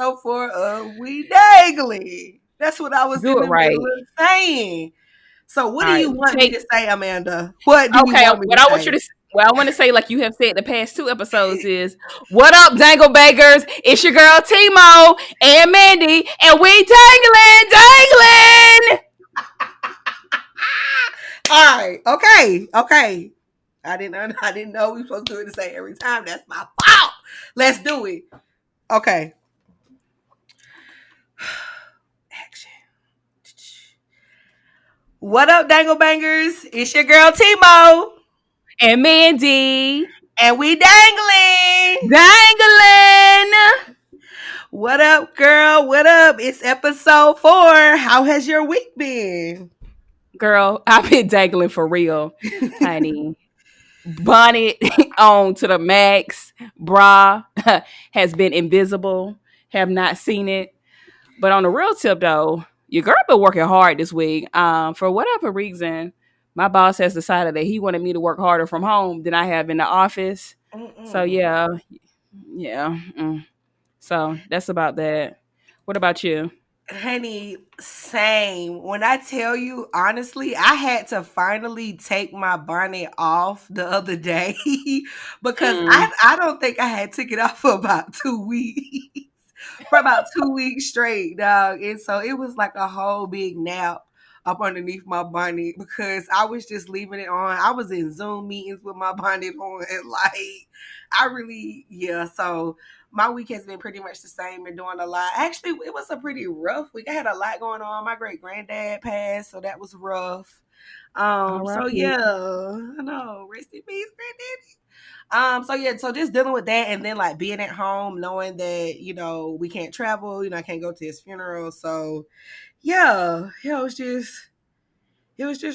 episode 4 of We Danglin. That's what I was in Do it the middle right. of saying. So, what All do right. you want me Take to say, Amanda? What do you okay. want me What to I want you say? to well, I want to say, like you have said the past 2 episodes, is what up, Danglebangers? It's your girl Timo and Mandy, and we dangling. All right. Okay. Okay. I didn't know we were supposed to do it the same every time. That's my fault. Let's do it. Okay. Action. What up, Danglebangers? It's your girl Timo. And Mandy And we dangling. dangling. What up, girl? What up? It's episode 4. How has your week been? Girl, I've been dangling for real, honey. Bonnet on to the max. Bra has been invisible. Have not seen it. But on the real tip, though, your girl been working hard this week. For whatever reason, my boss has decided that he wanted me to work harder from home than I have in the office. So Mm-mm. yeah. So that's about that. What about you? Honey, same. When I tell you, honestly, I had to finally take my bonnet off the other day because Mm. I don't think I had took it off for about 2 weeks. For about 2 weeks straight, dog. And so it was like a whole big nap up underneath my bonnet because I was just leaving it on. I was in Zoom meetings with my bonnet on, and like I really, yeah. So my week has been pretty much the same and doing a lot. Actually, it was a pretty rough week. I had a lot going on. My great granddad passed, so that was rough. All So right. yeah, I know. Rest in peace, granddaddy. So yeah, so just dealing with that and then like being at home, knowing that, we can't travel, I can't go to his funeral. So yeah, it was just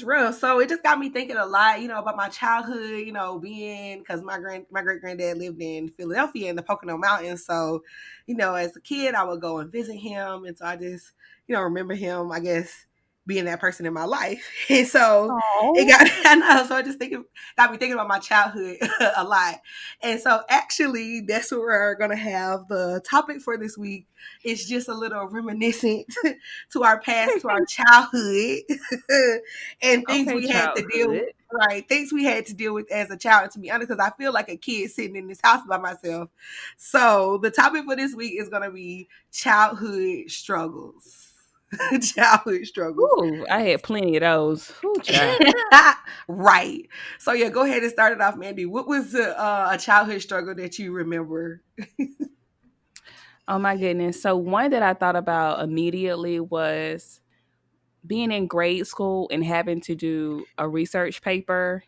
rough. So it just got me thinking a lot, about my childhood, being because my great granddad lived in Philadelphia in the Pocono Mountains. So, as a kid, I would go and visit him, and so I just, remember him. I guess being that person in my life, and so it Oh. got I know. So I just got me thinking about my childhood a lot, and so actually, that's what we're gonna have. The topic for this week is just a little reminiscent to our past, to our childhood. And things Okay, we had to deal with, childhood. right? Things we had to deal with as a child, to be honest, because I feel like a kid sitting in this house by myself. So the topic for this week is gonna be childhood struggles. Childhood struggles. Ooh, I had plenty of those. Ooh, child. Right. So yeah, go ahead and start it off, Mandy. What was a childhood struggle that you remember? Oh my goodness. So one that I thought about immediately was being in grade school and having to do a research paper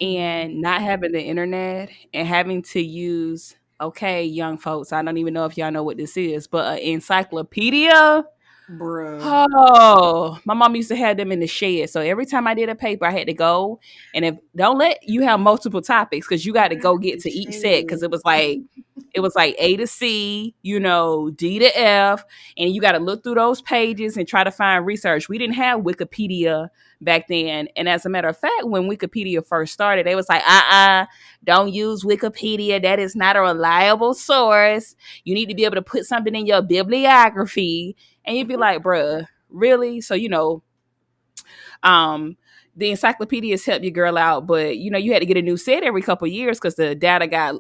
and not having the internet and having to use, okay, young folks, I don't even know if y'all know what this is, but an encyclopedia. Bruh. Oh, my mom used to have them in the shed. So every time I did a paper, I had to go. And if don't let you have multiple topics because you got to go get to each set because it was like A to C, D to F, and you got to look through those pages and try to find research. We didn't have Wikipedia back then. And as a matter of fact, when Wikipedia first started, they was like, don't use Wikipedia. That is not a reliable source. You need to be able to put something in your bibliography. And you'd be like, bruh, really? So, um, the encyclopedias help your girl out, but you had to get a new set every couple of years because the data got,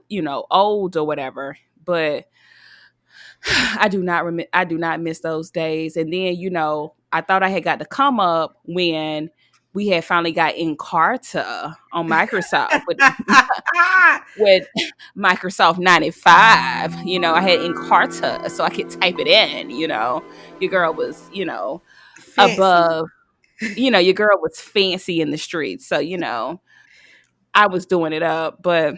old or whatever. But I do not miss those days. And then, I thought I had got to come up when we had finally got Encarta on Microsoft with Microsoft 95. I had Encarta so I could type it in. Your girl was, Fancy. above, your girl was fancy in the streets. So, I was doing it up. But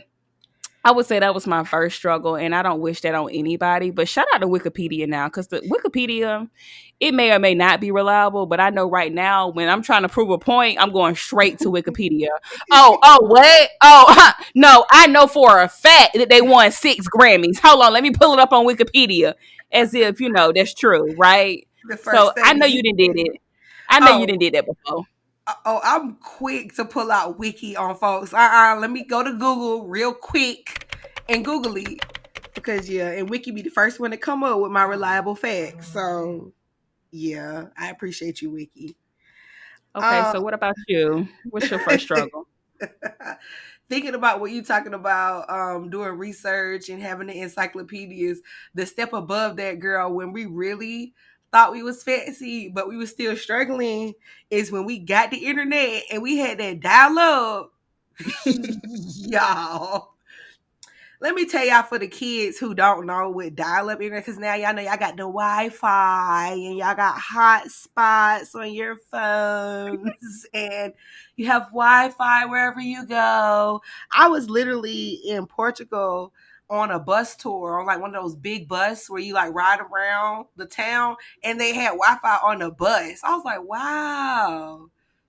I would say that was my first struggle, and I don't wish that on anybody. But shout out to Wikipedia now, because the Wikipedia, it may or may not be reliable, but I know right now when I'm trying to prove a point, I'm going straight to Wikipedia. What? Oh, no, I know for a fact that they won 6 Grammys. Hold on, let me pull it up on Wikipedia, as if that's true, right? The So first I know thing. you didn't did it. I know you Oh, didn't did that before. I'm quick to pull out Wiki on folks. Let me go to Google real quick and Google it. Because yeah, and Wiki be the first one to come up with my reliable facts. So yeah, I appreciate you, Wiki. Okay, Um, so what about you? What's your first struggle? thinking about what you talking about, doing research and having the encyclopedias, the step above that, girl, when we really thought we was fancy, but we was still struggling, is when we got the internet and we had that dial up. Y'all, let me tell y'all, for the kids who don't know what dial-up internet, because now y'all know y'all got the Wi-Fi and y'all got hotspots on your phones and you have Wi-Fi wherever you go. I was literally in Portugal on a bus tour, on like one of those big bus where you like ride around the town, and they had Wi-Fi on the bus. I was like, wow,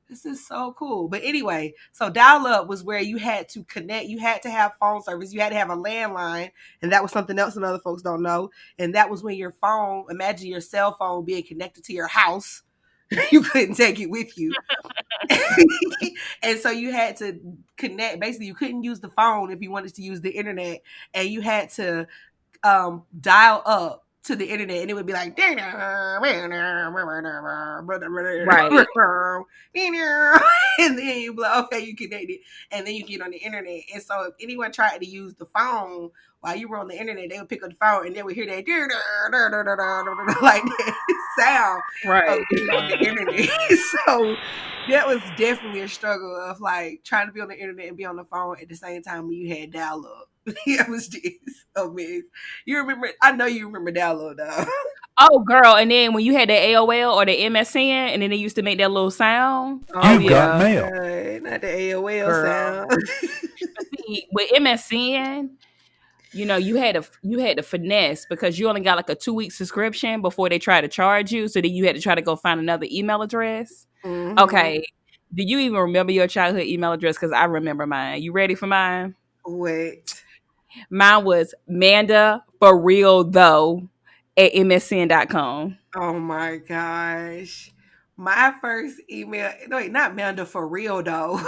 this is so cool. But anyway, so dial up was where you had to connect, you had to have phone service, you had to have a landline, and that was something else that other folks don't know. And that was when your phone, imagine your cell phone being connected to your house. You couldn't take it with you. And so you had to connect. Basically, you couldn't use the phone if you wanted to use the internet, and you had to dial up to the internet, and it would be like, and Right. then you be like, okay, you connected, and then you get on the internet. And so if anyone tried to use the phone while you were on the internet, they would pick up the phone and they would hear that like that sound of Right. being on the internet. So that was definitely a struggle of like trying to be on the internet and be on the phone at the same time when you had dial up. It was just amazing. You remember? I know you remember download though. Oh, girl, and then when you had the AOL or the MSN, and then they used to make that little sound. Oh Oh You've got yeah, mail. God, not the AOL girl. sound. But see, with MSN, you had to finesse because you only got like a 2 week subscription before they try to charge you. So then you had to try to go find another email address. Mm-hmm. Okay. Do you even remember your childhood email address? Because I remember mine. You ready for mine? Wait. Mine was Manda for real though at msn.com. Oh my gosh. My first email. No, wait, not Manda for real though.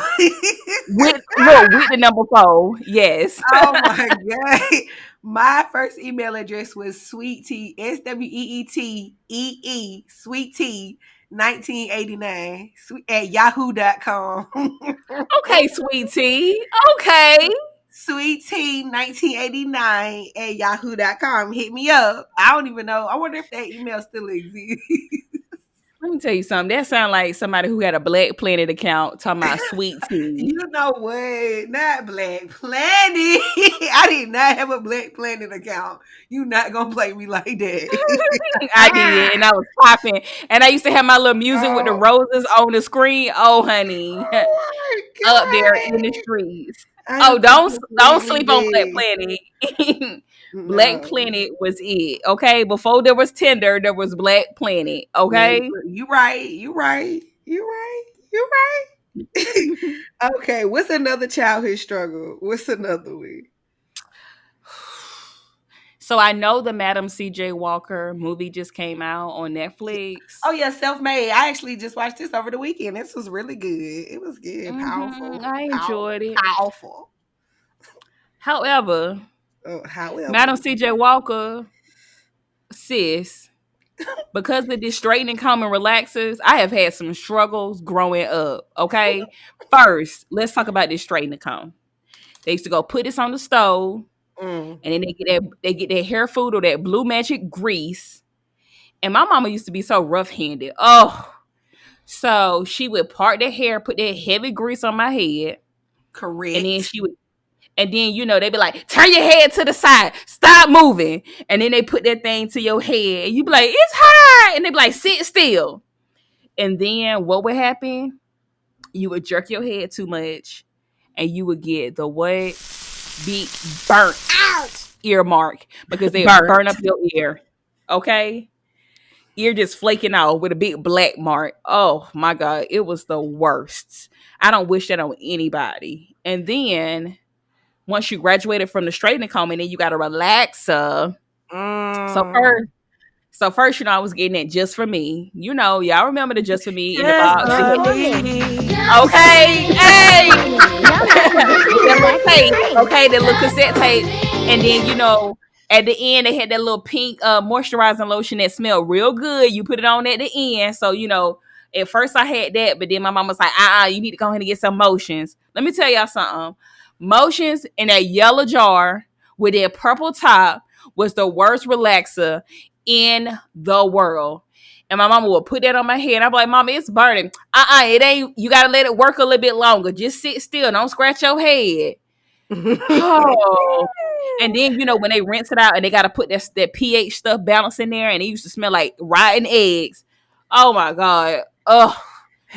With the number 4. Yes. Oh my god. My first email address was sweet tea, SWEETEE, sweet tea 1989 at yahoo.com. Okay, sweetie. Okay. Sweet tea 1989 at yahoo.com. Hit me up. I don't even know. I wonder if that email still exists. Let me tell you something. That sounds like somebody who had a Black Planet account talking about sweet tea. You know what? Not Black Planet. I did not have a Black Planet account. You not gonna play me like that. I did, and I was popping. And I used to have my little music with the Oh, roses on the screen. Oh, honey, oh my up there in the god. streets. I Oh, am don't completely sleep on Black dead. Planet. Black No. Planet was it. Okay, before there was Tinder, there was Black Planet. Yeah, Okay. you right. You right. You right. You right. Okay, what's another childhood struggle? What's another one? So I know the Madam C.J. Walker movie just came out on Netflix. Oh yeah, self made. I actually just watched this over the weekend. This was really good. It was good, powerful, I powerful, enjoyed it. powerful. However, Madam However, C.J. Walker, sis, because of this straightening comb and relaxers, I have had some struggles growing up. Okay, first, let's talk about this straightening comb. They used to go put this on the stove, mm, and then they get their hair food or that blue magic grease. And my mama used to be so rough handed. Oh, so she would part their hair, put that heavy grease on my head, and then correct. she would, and then they'd be like, "Turn your head to the side, stop moving," and then they put that thing to your head, and you be like, "It's hot," and they be like, "Sit still." And then what would happen? You would jerk your head too much, and you would get the what? Be burnt Ouch! ear mark because they burn Burnt. up your ear. Okay, ear just flaking out with a big black mark. Oh my god, it was the worst. I don't wish that on anybody. And then once you graduated from the straightening comb, and then you got a relaxer. So Mm, first, I was getting it just for me. Y'all remember the just for me in the just box. for Oh yeah. me. Just for Okay, me. hey, Y'all know this with is that little back in the tape, day. okay, that little cassette tape, and then At the end, they had that little pink moisturizing lotion that smelled real good. You put it on at the end. So, at first I had that, but then my mom was like, you need to go ahead and get some motions. Let me tell y'all something. Motions in that yellow jar with that purple top was the worst relaxer in the world. And my mama would put that on my head. I'm like, Mama, it's burning. It ain't. You got to let it work a little bit longer. Just sit still. Don't scratch your head. Oh. And then when they rinse it out and they gotta put that pH stuff balance in there, and it used to smell like rotten eggs. Oh my god. Oh,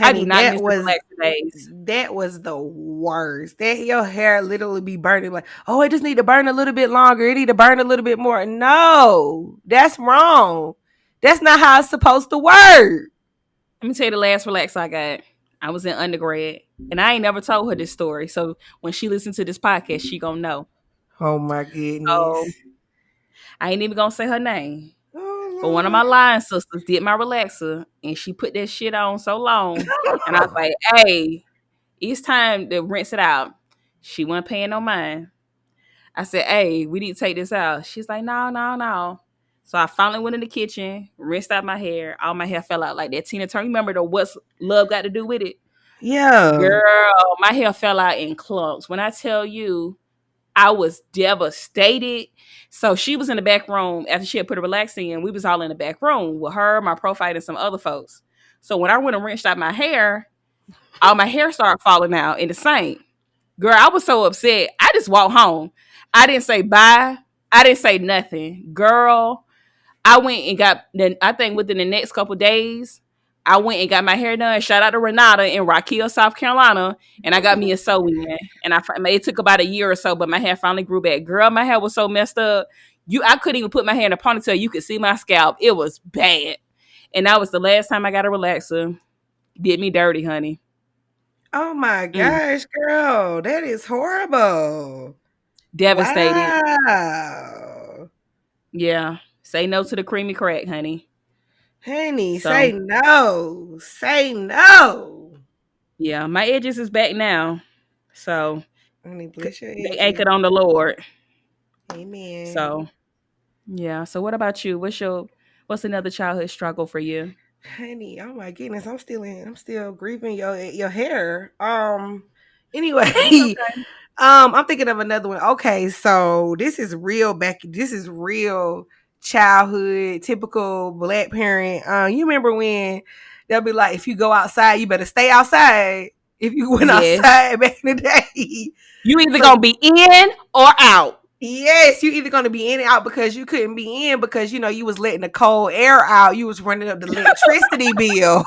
I do Honey, not miss the relaxing days. that was the worst. That your hair literally be burning like, oh, it just need to burn a little bit longer. It need to burn a little bit more. No, that's wrong. That's not how it's supposed to work. Let me tell you the last relax I got. I was in undergrad and I ain't never told her this story. So when she listens to this podcast, she gonna know. Oh my So goodness. I ain't even gonna say her name. But one of Oh my line sisters did my relaxer and she put that shit on so long. And I was Lord. like, hey, it's time to rinse it out. She wasn't paying no mind. I said, hey, we need to take this out. She's like, no, no, no. So I finally went in the kitchen, rinsed out my hair. All my hair fell out like that. Tina Turner, remember the What's Love Got to Do with It? Yeah. Girl, my hair fell out in clumps. When I tell you, I was devastated. So she was in the back room after she had put a relaxing in. We was all in the back room with her, my profile, and some other folks. So when I went and rinsed out my hair, all my hair started falling out in the sink. Girl, I was so upset. I just walked home. I didn't say bye. I didn't say nothing. Girl, I went and got, I think within the next couple days, I went and got my hair done. Shout out to Renata in Rock Hill, South Carolina. And I got me a sew-in. And it took about a year or so, but my hair finally grew back. Girl, my hair was so messed up. I couldn't even put my hair in a ponytail. You could see my scalp. It was bad. And that was the last time I got a relaxer. Did me dirty, honey. Oh my Mm, gosh, girl. That is horrible. devastated. Wow. Yeah. Say no to the creamy crack, honey. Honey, say So, no. Say no. yeah, my edges is back now. So, Honey, bless your they edges. anchored on the Lord. Amen. So, yeah. So, what about you? What's another childhood struggle for you? Honey, oh my goodness, I'm still grieving your hair. Anyway, It's okay. I'm thinking of another one. Okay, so this is real childhood, typical black parent. You remember when they'll be like, if you go outside, you better stay outside. If you went Yes. outside back in the day. You either So gonna be in or out. yes, you either gonna be in and out because you couldn't be in because you was letting the cold air out. You was running up the electricity bill.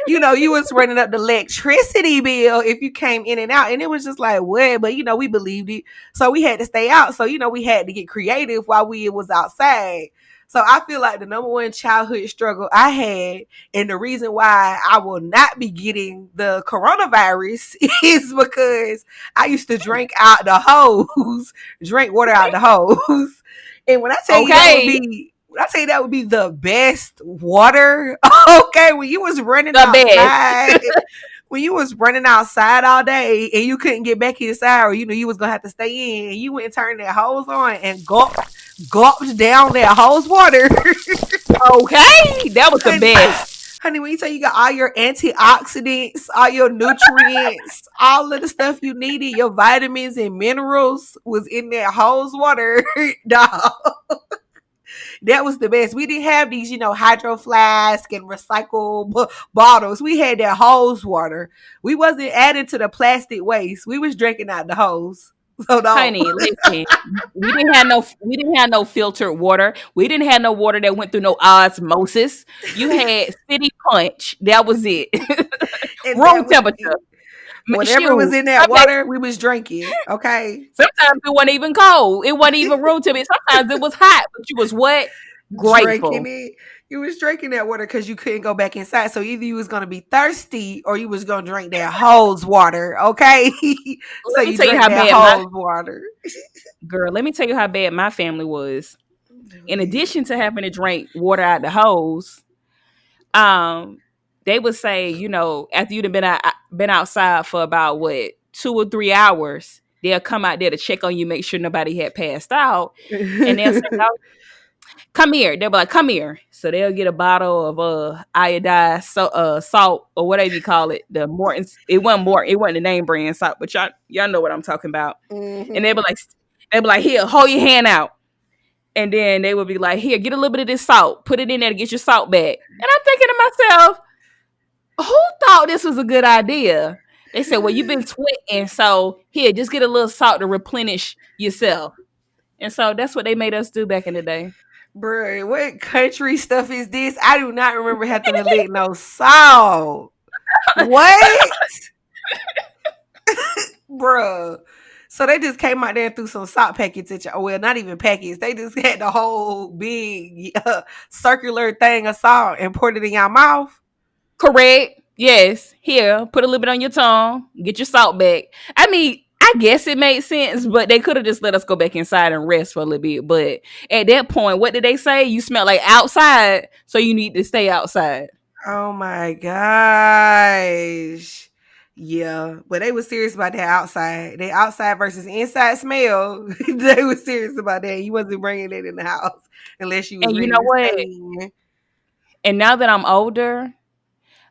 You was running up the electricity bill if you came in and out. And it was just like, what? But we believed it. So we had to stay out. So, we had to get creative while we was outside. So I feel like the number one childhood struggle I had, and the reason why I will not be getting the coronavirus is because I used to drink out the hose, drink water out the hose. And when I tell you Okay. that would be the best water. Okay, when you was running The best. outside, when you was running outside all day and you couldn't get back inside, or you was gonna have to stay in, and you went and turned that hose on and gulped down that hose water. Okay. That was the honey, best. honey, when you say you got all your antioxidants, all your nutrients, all of the stuff you needed, your vitamins and minerals was in that hose water, dog. That was the best. We didn't have these, hydro flask and recycle bottles. We had that hose water. We wasn't adding to the plastic waste. We was drinking out the hose. So no. Honey, listen. We didn't have no filtered water. We didn't have no water that went through no osmosis. You had city punch. That was it. And Room that was temperature. it. Whatever was Shoot. in that water, we was drinking. Okay. Sometimes it wasn't even cold. It wasn't even room temperature. Sometimes it was hot, but you was what? Drinking Grateful. it. You was drinking that water because you couldn't go back inside. So either you was gonna be thirsty or you was gonna drink that hose water. Okay. So Let me you tell you drank how that bad my hose water. girl. Let me tell you how bad my family was. Go In ahead. addition to having to drink water out the hose, um, they would say, after you'd have been outside for about what 2 or 3 hours. they'll come out there to check on you, make sure nobody had passed out, and they'll say, "Oh, come here." They'll be like, "Come here." So they'll get a bottle of iodized salt or whatever you call it. The Morton's. It wasn't the name brand salt, but y'all know what I'm talking about. And Mhm. they'll be like, "Here, hold your hand out." And then they would be like, "Here, get a little bit of this salt, put it in there to get your salt back." And I'm thinking to myself, who thought this was a good idea? They said, "Well, you've been sweating, so here, just get a little salt to replenish yourself." And so that's what they made us do back in the day. Bruh, what country stuff is this? I do not remember having to lick no salt. What? Bruh. So they just came out there and threw some salt packets at you. Well, not even packets. They just had the whole big circular thing of salt and poured it in your mouth. Correct. Yes. Here, put a little bit on your tongue, get your salt back. I mean, I guess it made sense, but they could have just let us go back inside and rest for a little bit. But at that point, what did they say? You smell like outside, so you need to stay outside. Oh my gosh. Yeah, but they was serious about that outside. The outside versus inside smell. They was serious about that. You wasn't bringing it in the house unless you was And you ready know to what? stay in. And now that I'm older,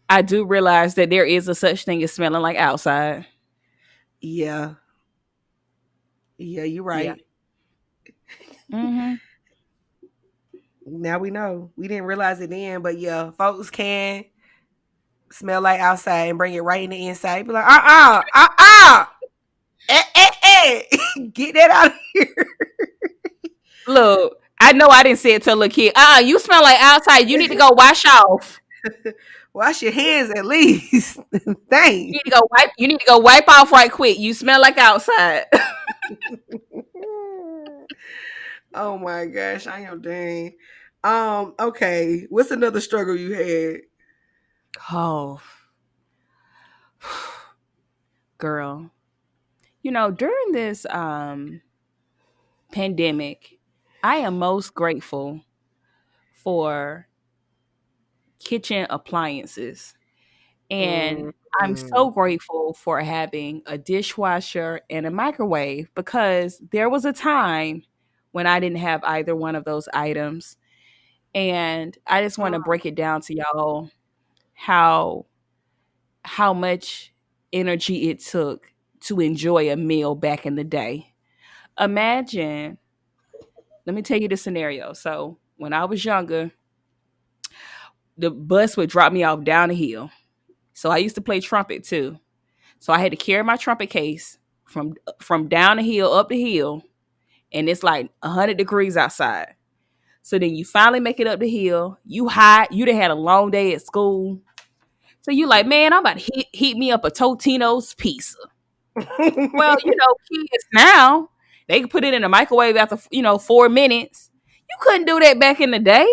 I do realize that there is a such thing as smelling like outside. Yeah, yeah, you're Yeah. right. Mm-hmm. Now we know. We didn't realize it then, but yeah, folks can smell like outside and bring it right in the inside. Be like, get that out of here. Look, I know I didn't say it to a little kid. You smell like outside. You need to go wash off. Wash your hands at least. Dang. You need to go wipe. You need to go wipe off right quick. You smell like outside. Oh my gosh, I am dang. Okay. What's another struggle you had? Oh, girl. During this pandemic, I am most grateful for kitchen appliances. And I'm Mm-hmm. so grateful for having a dishwasher and a microwave because there was a time when I didn't have either one of those items. And I just want to break it down to y'all how much energy it took to enjoy a meal back in the day. Imagine, let me tell you the scenario. So, when I was younger, the bus would drop me off down the hill. So, I used to play trumpet too. So, I had to carry my trumpet case from down the hill up the hill, and it's like 100 degrees outside. So then you finally make it up the hill. You hot. You done had a long day at school. So you like, man, I'm about to heat me up a Totino's pizza. Well, kids now, they can put it in the microwave after, 4 minutes. You couldn't do that back in the day.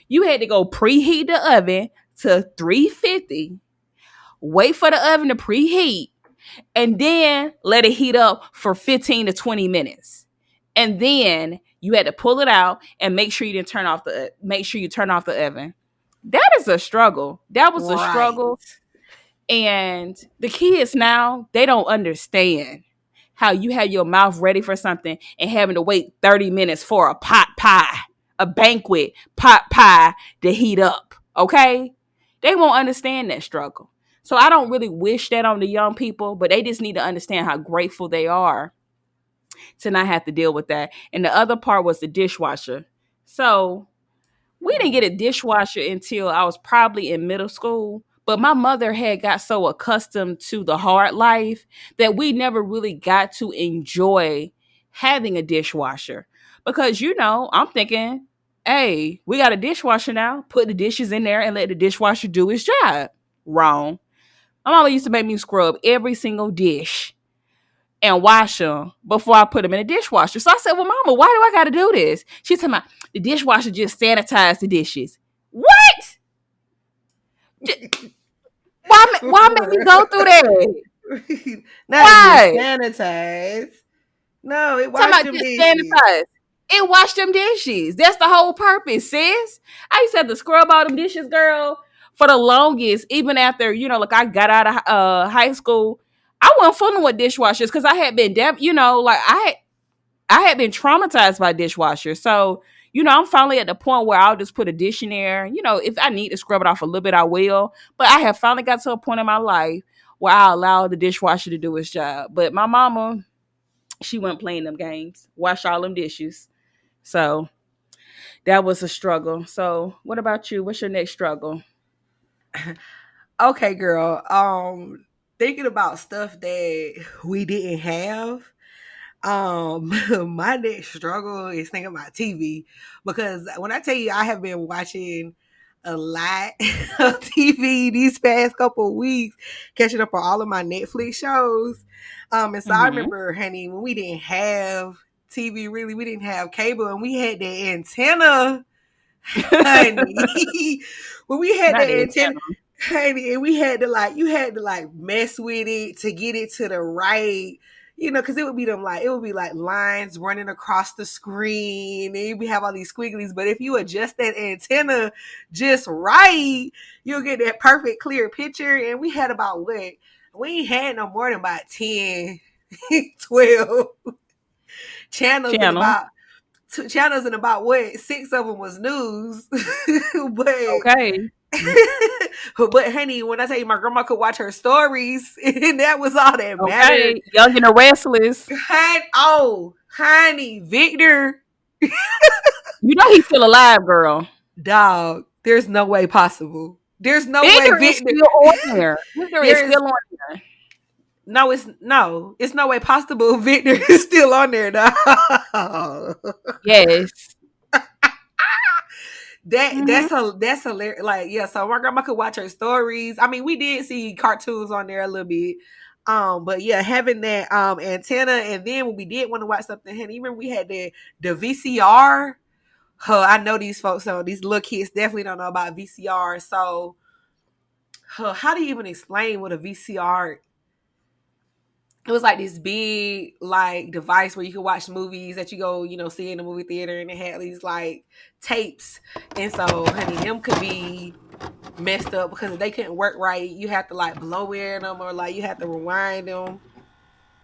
You had to go preheat the oven to 350, wait for the oven to preheat, and then let it heat up for 15 to 20 minutes. And then you had to pull it out and make sure you turn off the oven. That is a struggle. That was a Right. struggle. And the kids now, they don't understand how you have your mouth ready for something and having to wait 30 minutes for a pot pie, a banquet pot pie to heat up. Okay? They won't understand that struggle. So I don't really wish that on the young people, but they just need to understand how grateful they are to not have to deal with that. And the other part was the dishwasher. So we didn't get a dishwasher until I was probably in middle school. But my mother had got so accustomed to the hard life that we never really got to enjoy having a dishwasher. Because, I'm thinking, hey, we got a dishwasher now. Put the dishes in there and let the dishwasher do its job. Wrong. My mama used to make me scrub every single dish and wash them before I put them in the dishwasher. So I said, well, mama, why do I got to do this? She's talking about the dishwasher just sanitize the dishes. What? Why make me go through that? Not it just Why? sanitized. No, it Talking washed about them just dishes. sanitize. It wash them dishes. That's the whole purpose, sis. I used to have to scrub all them dishes, girl, for the longest. Even after, like I got out of high school, I wasn't fooling with dishwashers because I had been, like I had been traumatized by dishwashers. So, I'm finally at the point where I'll just put a dish in there. If I need to scrub it off a little bit, I will. But I have finally got to a point in my life where I allow the dishwasher to do its job. But my mama, she wasn't playing them games, wash all them dishes. So that was a struggle. So what about you? What's your next struggle? Okay, girl. Thinking about stuff that we didn't have. My next struggle is thinking about TV because when I tell you I have been watching a lot of TV these past couple of weeks, catching up on all of my Netflix shows. And so I Mm-hmm. remember, honey, when we didn't have TV, really, we didn't have cable, and we had the antenna, honey. When we had Not the the antenna, antenna. honey, and we had to like, you had to like mess with it to get it to the right, because it would be like lines running across the screen, and we have all these squigglies. But if you adjust that antenna just right, you'll get that perfect clear picture. And we had about what? We ain't had no more than about 10, 12 channels and Channel. about two channels and about what, six of them was news. but Okay. but honey, when I tell you my grandma could watch her stories, and that was all that mattered. Okay. Young and the Restless. Honey, Victor, You know he's still alive, girl. dog. There's no way possible. There's no way Victor is Victor. still on there. Victor is There is still on there. it's no way possible. Victor is still on there, dog. Yes. That's Mm-hmm. that's hilarious. Like, yeah, so my grandma could watch her stories. I mean, we did see cartoons on there a little bit. But yeah, having that antenna, and then when we did want to watch something, and even we had the VCR. I know these folks, so these little kids definitely don't know about VCR. So, how do you even explain what a VCR? It was like this big like device where you could watch movies that you go, see in the movie theater, and it had these like tapes. And so, honey, them could be messed up because if they couldn't work right, you have to like blow in them, or like you have to rewind them.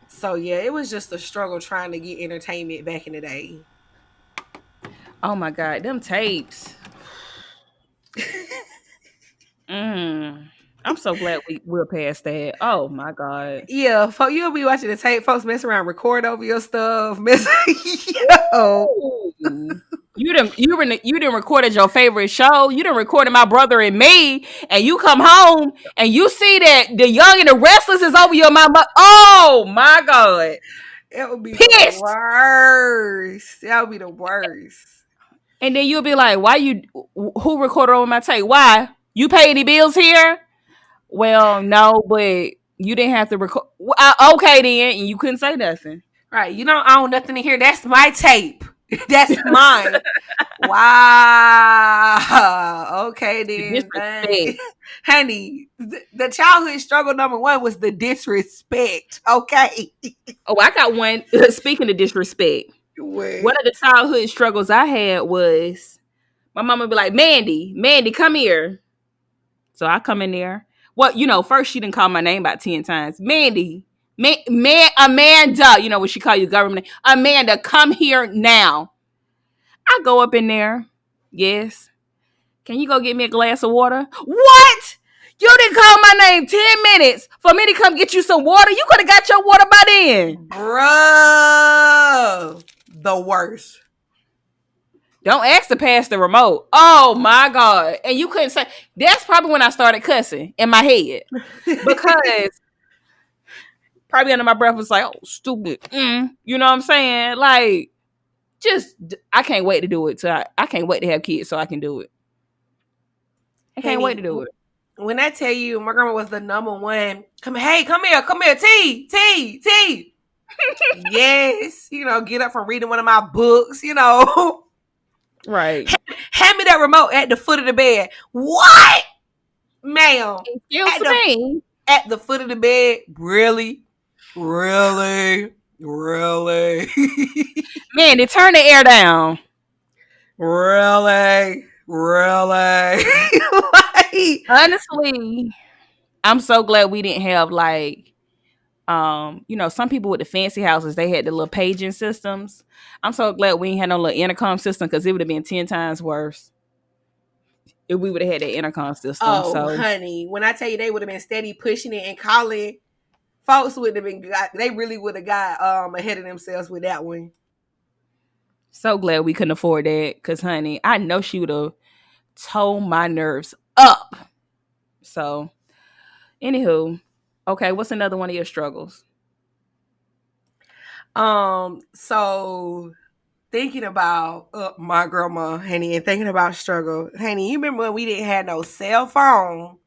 So yeah, it was just a struggle trying to get entertainment back in the day. Oh my God, them tapes. Mm. I'm so glad we're past that. Oh my God. Yeah, you'll be watching the tape, folks mess around, record over your stuff, mess. Yo, Ooh. You done recorded your favorite show. You done recorded My Brother and Me, and you come home and you see that the Young and the Restless is over your mama. Oh my God. it would be the Pissed. worst. That would be the worst. And then you'll be like, why you who recorded over my tape? Why? You pay any bills here? Well, no, but you didn't have to record. Okay, then, and you couldn't say nothing. Right, you don't own nothing in here. That's my tape. That's mine. Wow. Okay The then, disrespect. honey. The childhood struggle number one was the disrespect. Okay. Oh, I got one. Speaking of disrespect, What? one of the childhood struggles I had was my mama would be like, Mandy, come here. So I come in there. Well, first she didn't call my name about 10 times. Mandy, Amanda, what she call you government name. Amanda, come here now. I go up in there. Yes. Can you go get me a glass of water? What? You didn't call my name 10 minutes for me to come get you some water? You could have got your water by then. Bruh. The worst. Don't ask to pass the remote. Oh my God. And you couldn't say, that's probably when I started cussing in my head. Because probably under my breath was like, oh, stupid. You know what I'm saying? Like, just, I can't wait to do it. So I can't wait to have kids so I can do it. I can't wait Honey, to do it. when I tell you my grandma was the number one, come here, T. Yes, get up from reading one of my books, Right. hand me that remote at the foot of the bed. What? Ma'am. Excuse At the me. at the foot of the bed? Really? Really? Really? Man, they turn the air down. Really? Really? like, Honestly, I'm so glad we didn't have like Some people with the fancy houses, they had the little paging systems. I'm so glad we ain't had no little intercom system because it would have been 10 times worse if we would have had that intercom system. Oh, So honey, when I tell you they would have been steady pushing it and calling, folks would have been got. They really would have got ahead of themselves with that one. so glad we couldn't afford that because, honey, I know she would have told my nerves up. So, anywho, okay, what's another one of your struggles? So thinking about my grandma, honey, and thinking about struggle, honey. You remember when we didn't have no cell phone?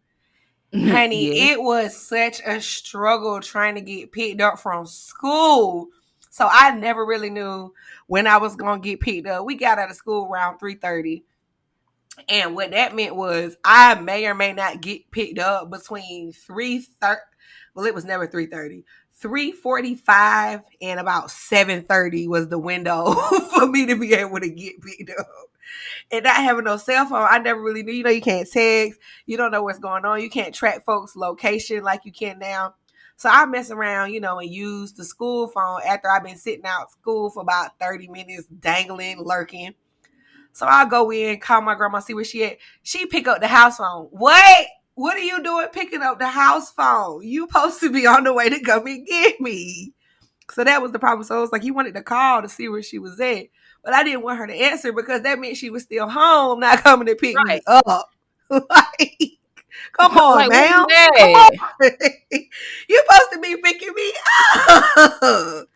Honey, Yeah. it was such a struggle trying to get picked up from school. So I never really knew when I was gonna get picked up. We got out of school around 3:30. And what that meant was I may or may not get picked up between 3:30. Well, it was never 3:30. 3:45 and about 7:30 was the window for me to be able to get picked up. And not having no cell phone, I never really knew. You can't text. You don't know what's going on. You can't track folks' location like you can now. So I mess around, and use the school phone after I've been sitting out school for about 30 minutes, dangling, lurking. So I'll go in, call my grandma, see where she at. She pick up the house phone. What? What are you doing picking up the house phone? You supposed to be on the way to come and get me. So that was the problem. So it was like you wanted to call to see where she was at. But I didn't want her to answer because that meant she was still home, not coming to pick me Right. up. Like, come on, Like, where ma'am. you Come at? on. You're supposed to be picking me up.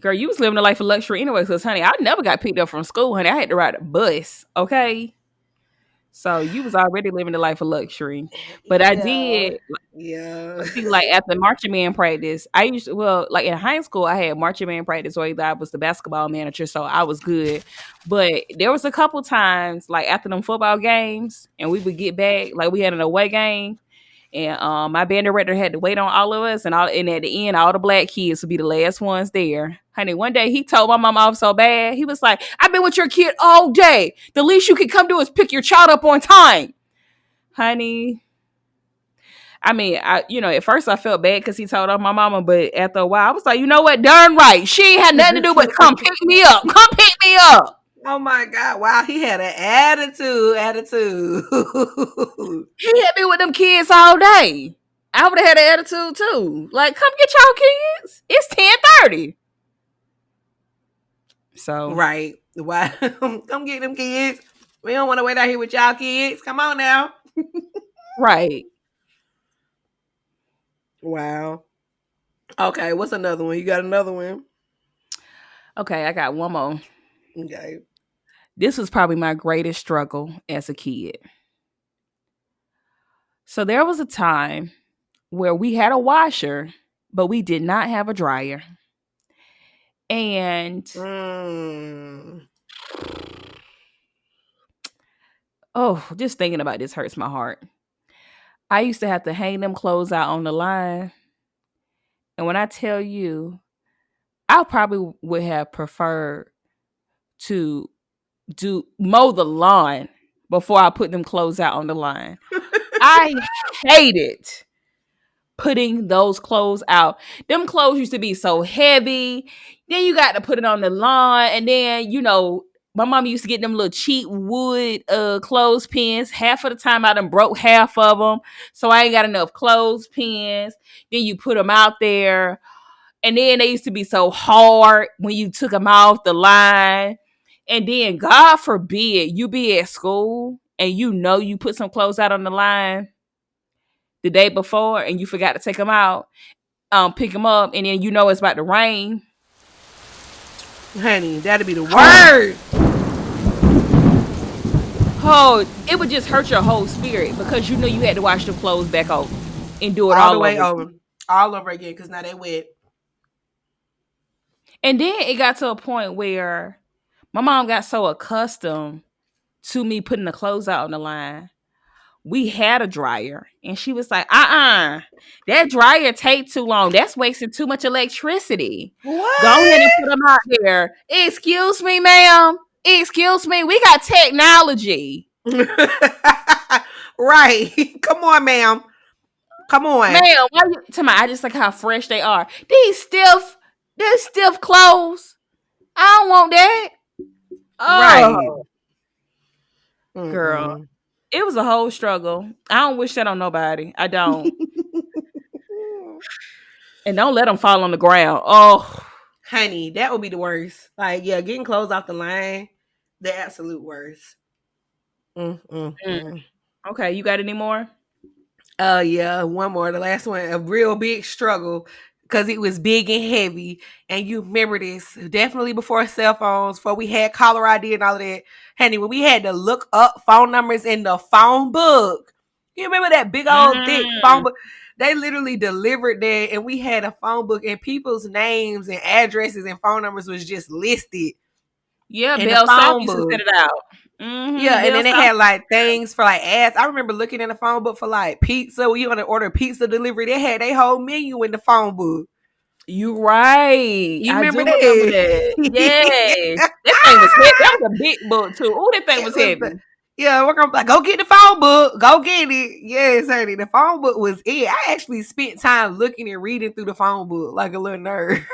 Girl, you was living a life of luxury anyway, because, honey, I never got picked up from school, honey. I had to ride a bus, okay? So you was already living the life of luxury. But I Yeah. did Yeah. see, like, after marching band practice, I used to, well, like in high school, I had marching band practice, or either I was the basketball manager, so I was good. But there was a couple times, like after them football games, and we would get back, like we had an away game, and my band director had to wait on all of us, and at the end, all the black kids would be the last ones there. Honey, one day he told my mom off so bad. He was like, "I've been with your kid all day. The least you could come do is pick your child up on time." Honey, I mean, at first I felt bad because he told off my mama, but after a while, I was like, you know what? Darn right. She ain't had nothing to do but come pick me up. Come pick me up. Oh my God. Wow. He had an attitude. Attitude. He had been with them kids all day. I would have had an attitude too. Like, come get y'all kids. It's 10:30. So, Right. Wow. Come get them kids. We don't want to wait out here with y'all kids. Come on now. right. Wow. Okay. What's another one? You got another one? Okay, I got one more. Okay. This was probably my greatest struggle as a kid. So, there was a time where we had a washer, but we did not have a dryer. And Mm. oh, just thinking about this hurts my heart. I used to have to hang them clothes out on the line. And when I tell you, I probably would have preferred to do mow the lawn before I put them clothes out on the line. I hated putting those clothes out. Them clothes used to be so heavy. Then you got to put it on the lawn. And then, my mom used to get them little cheap wood clothespins. Half of the time I done broke half of them. So I ain't got enough clothespins. Then you put them out there. And then they used to be so hard when you took them off the line. And then, God forbid, you be at school and you put some clothes out on the line the day before and you forgot to take them out, pick them up, and then it's about to rain. Honey, that'd be the Oh, word. oh, it would just hurt your whole spirit because you had to wash the clothes back out and do it All the all way over over. again. All over again because now they wet. And then it got to a point where my mom got so accustomed to me putting the clothes out on the line. We had a dryer and she was like, that dryer take too long. That's wasting too much electricity. Go ahead and What? put them out there. Excuse me, ma'am. Excuse me. We got technology. Right. Come on, ma'am. Come on. Man, why you to my I just like how fresh they are. These stiff clothes. I don't want that. Right. Oh, girl. Mm-mm. It was a whole struggle. I don't wish that on nobody. I don't. And don't let them fall on the ground. Oh. Honey, that would be the worst. Like, yeah, getting clothes off the line, the absolute worst. Mm. Mm-mm-mm. Okay, you got any more? Oh yeah, one more. The last one, a real big struggle because it was big and heavy. And you remember this definitely before cell phones, before we had caller ID and all of that. Honey, when we had to look up phone numbers in the phone book. You remember that big old thick phone Mm. book? They literally delivered that, and we had a phone book, and people's names and addresses and phone numbers was just listed Yeah, in the Bell South phone used to book. set it out. Yeah, and Bell then they South. had like things for like ads. I remember looking in the phone book for like pizza. When you want to order pizza delivery, they had their whole menu in the phone book. You right. You I remember do remember that? that. Yes. That thing was heavy. That was a big book too. Oh, that thing It was was the heavy. yeah. We're gonna like go get the phone book. Go get it. Yes, honey. The phone book was it. I actually spent time looking and reading through the phone book like a little nerd.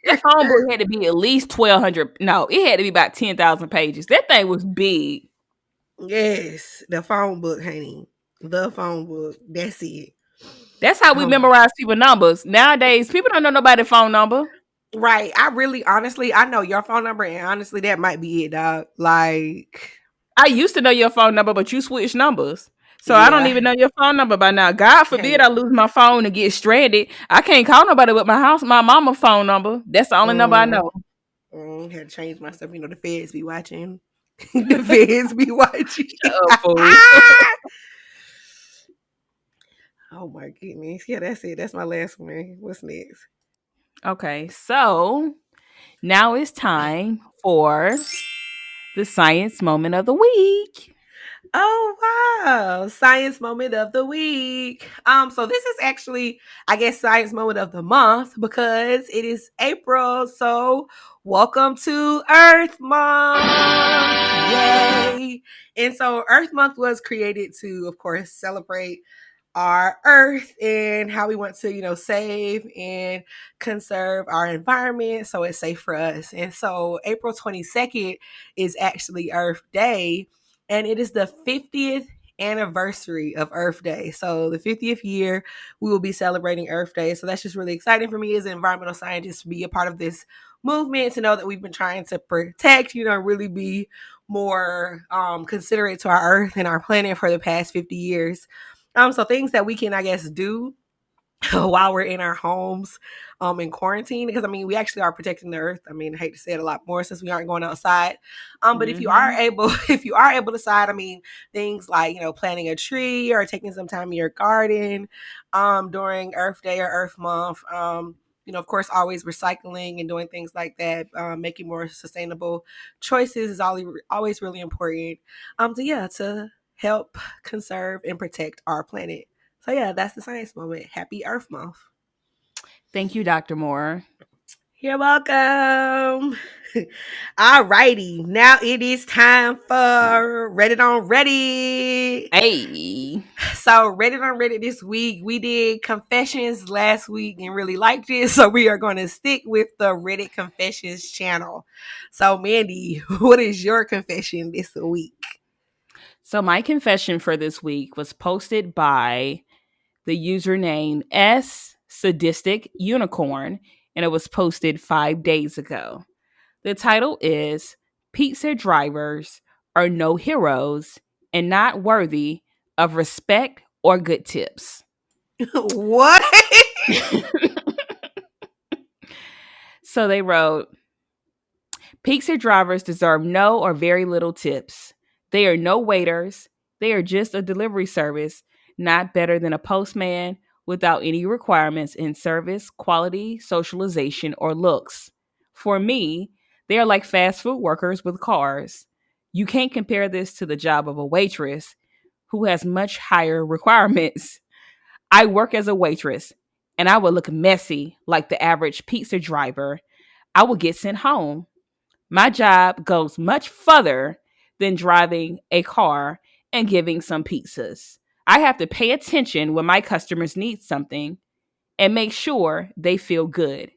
That phone book had to be at least 1,200. No, it had to be about 10,000 pages. That thing was big. Yes, the phone book, honey. The phone book. That's it. That's how we Um, memorize people numbers. Nowadays, people don't know nobody's phone number. right. I really, honestly, I know your phone number, and honestly, that might be it, dog. Like, I used to know your phone number, but you switched numbers. So I don't yeah, even know your phone number by now. God forbid I honey. lose my phone and get stranded. I can't call nobody with my mama phone number. That's the only number I Mm, know. had to change my stuff. You know, the feds be watching. The feds be watching. Shut up, fool. Oh my goodness. Yeah, that's it. That's my last one. What's next? Okay, so now it's time for the science moment of the week. Oh wow. Science moment of the week. So this is actually, I guess, science moment of the month because it is April. So welcome to Earth Month. Yay. And so Earth Month was created to, of course, celebrate our earth and how we want to, save and conserve our environment so it's safe for us. And so April 22nd is actually Earth Day, and it is the 50th anniversary of Earth Day. So the 50th year we will be celebrating Earth Day. So that's just really exciting for me as an environmental scientist to be a part of this movement, to know that we've been trying to protect, really be more considerate to our earth and our planet for the past 50 years. So things that we can, I guess, do while we're in our homes in quarantine, because I mean we actually are protecting the earth. I mean, I hate to say it a lot more since we aren't going outside, but if you are Hmm. able if you are able to decide, I mean, things like planting a tree or taking some time in your garden during Earth Day or Earth Month, of course, always recycling and doing things like that, making more sustainable choices is always really important, to help conserve and protect our planet. So yeah, that's the science moment. Happy Earth Month. Thank you, Dr. Moore. You're welcome. All righty. Now it is time for Reddit on Reddit. Hey. So Reddit on Reddit this week, we did confessions last week and really liked it. So we are going to stick with the Reddit confessions channel. So Mandy, what is your confession this week? So my confession for this week was posted by the username S Sadistic Unicorn, and it was posted 5 days ago. The title is Pizza Drivers Are No Heroes and Not Worthy of Respect or Good Tips. What? So they wrote, Pizza drivers deserve no or very little tips. They are no waiters. They are just a delivery service, not better than a postman, without any requirements in service, quality, socialization, or looks. For me, they are like fast food workers with cars. You can't compare this to the job of a waitress who has much higher requirements. I work as a waitress, and I would look messy like the average pizza driver. I would get sent home. My job goes much further than driving a car and giving some pizzas. I have to pay attention when my customers need something and make sure they feel good.